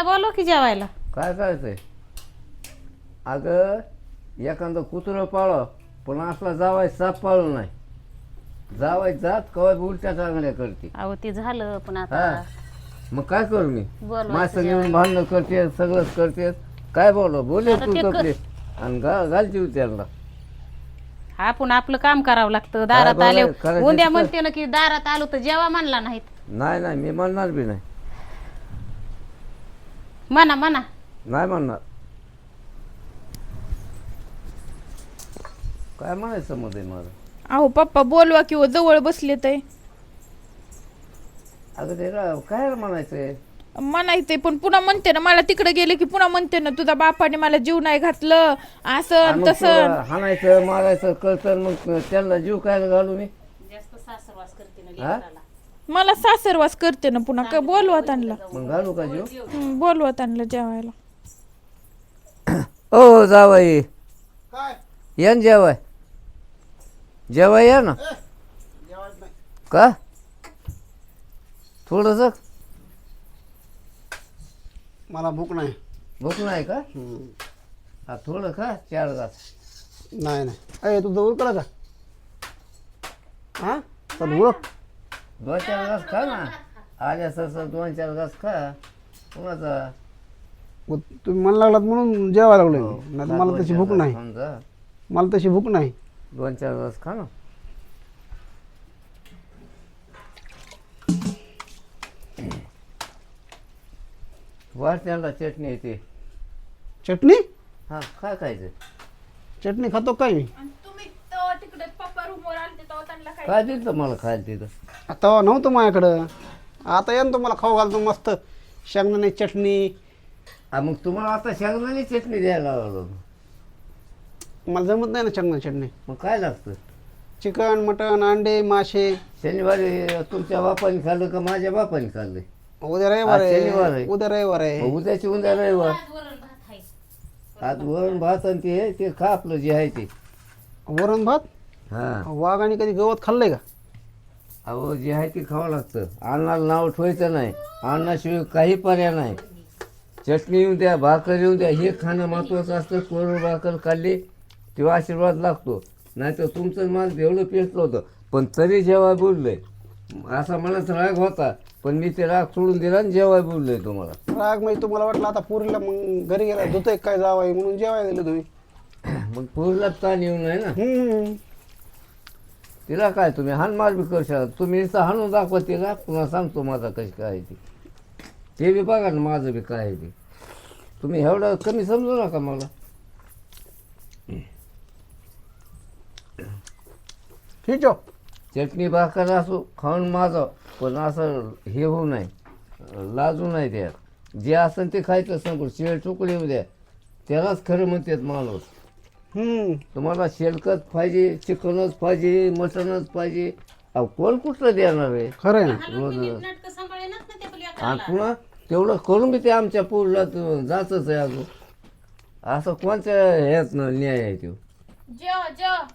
बोलव की जेवायला. काय करायचंय? अगं एखादं कुत्रं पाळव, पण असला जावाय साप पाळू नाही. जावाय जात कवा उलट्या चांगल्या करते. अहो ते झालं पण हा आता मग काय करू मी? बोलवायचं माणसं घेऊन जेवायला. भांडणं करते, सगळंच करते. काय बोले आता तू ते तपले आणि घाल जीव त्यांना. आपण आपलं काम करावं लागतं. दारात आले करायचं उद्या तर म्हणते ना की दारात आलो तर जेवा म्हणला नाहीत. नाही नाही मी म्हणणार बी नाही. म्हणा म्हणा. नाही म्हणणार. काय म्हणायचं मध्ये माझं? अहो पप्पा बोलवा किंवा जवळ बसले ते अगं ते काय म्हणायचंय? म्हणायचंय, पण पुन्हा म्हणते ना मला तिकडे गेले की पुन्हा म्हणते ना तुझ्या बापाने मला जीव नाही घातलं असं मग तसं. तुला हाणायचं मारायचं कळतं, मग त्यांना जीव काय घालू मी? जास्त सासरवास करते ना हा? लेकराला. मला सासरवास करते ना पुन्हा काय बोलवा त्यांना. मग घालू का जीव? बोलवा त्यांना जेवायला. ओ जावाई काय या ना जेवाय. जेवाय या ना. जेवायचं नाही. का? थोडंसं मला भूक नाही. भूक नाही का? हा थोडं खा, 4 घास. नाही नाही. अरे तुझं ओळखलं का? हां तर ओळख. 2-4 घास खा ना. आल्या सर 2-4 घास खा. कोणाचा? मग तुम्ही मला लागलात म्हणून जेवायला लागलो हो. मी. नाही तर मला तशी भूक नाही. समजा मला तशी भूक नाही. 2-4 घास खा ना. वाट त्यांना चटणी येते. चटणी? हा काय खायचं? चटणी खातो काय मी? तुम्ही तिकडे पप्पा रूमवर आलते तेव्हा त्यांना काय काय दिलं मला खायला तिथं? आता नव्हतं माझ्याकडं. आता या ना तुम्हाला खाऊ घालतो मस्त शेंगदाणे चटणी. मग तुम्हाला आता शेंगदाणे चटणी द्यायला लावलं. मला जमत नाही ना शेंगदाणे चटणी. मग काय लागतं? चिकन मटन अंडे मासे. शनिवारी तुमच्या बापाने खाल्लं का माझ्या बापाने खाल्लं? उद्या रविवार आज शनिवार आहे. आहे. उद्या रविवार आहे. उद्या रविवार. वरण भात आहे. आज वरण भात आणि ते खा आपलं जे आहे ते. वरण भात. हा वाघाने कधी गवत खाल्लंय का? अहो जे आहे ते खावं लागतं. अन्नाला नाव ठेवायचं नाही. अन्नाशिवाय काही पर्याय नाही. चटणी येऊन द्या, भाकर येऊन द्या, हे खाणं महत्त्वाचं असतं. कोरड भाकर खाल्ली तेव्हा आशीर्वाद लागतो. नाहीतर तुमचं माझं एवढं पेटलं होतं, पण तरी जेव्हा बोललंय असा मनात राग होता, पण मी ते राग सोडून दिला आणि जेव्हा बोललोय तुम्हाला. राग म्हणजे तुम्हाला वाटलं आता पुरीला मग घरी गेला धुतोय काय जावाय म्हणून जेवायला दिलं तुम्ही. मग पूर्ण ताण येऊ नये ना. तिला काय तुम्ही हाणमार बी करू शकता. तुम्ही नुसतं हाणून दाखवा तिला, पुन्हा सांगतो माझा कशी काय आहे ते बी बघा ना माझं बी काय आहे ते. तुम्ही एवढं कमी समजू नका मला. ठीक आहे. चटणी भाकर असो खाऊन माझं, पण असं हे होऊ नये, लाजू नाही त्यात. जे असेल ते खायचं सांगू. शेळ तुकडे येऊ द्या, त्यालाच खरं म्हणतात माणूस. तुम्हाला शेलकच पाहिजे, चिकनच पाहिजे, मटनच पाहिजे. अहो कोण कुठलं देणार आहे खरं आहे ना. रोज? नाटकं सांभाळेनाच ना त्या आणि लेकराला. पुन्हा तेवढं करून बी ते आमच्या पोरला जातच आहे अजून. असं कोणत्या ह्यात न्याय आहे तो? जेवा जेवा.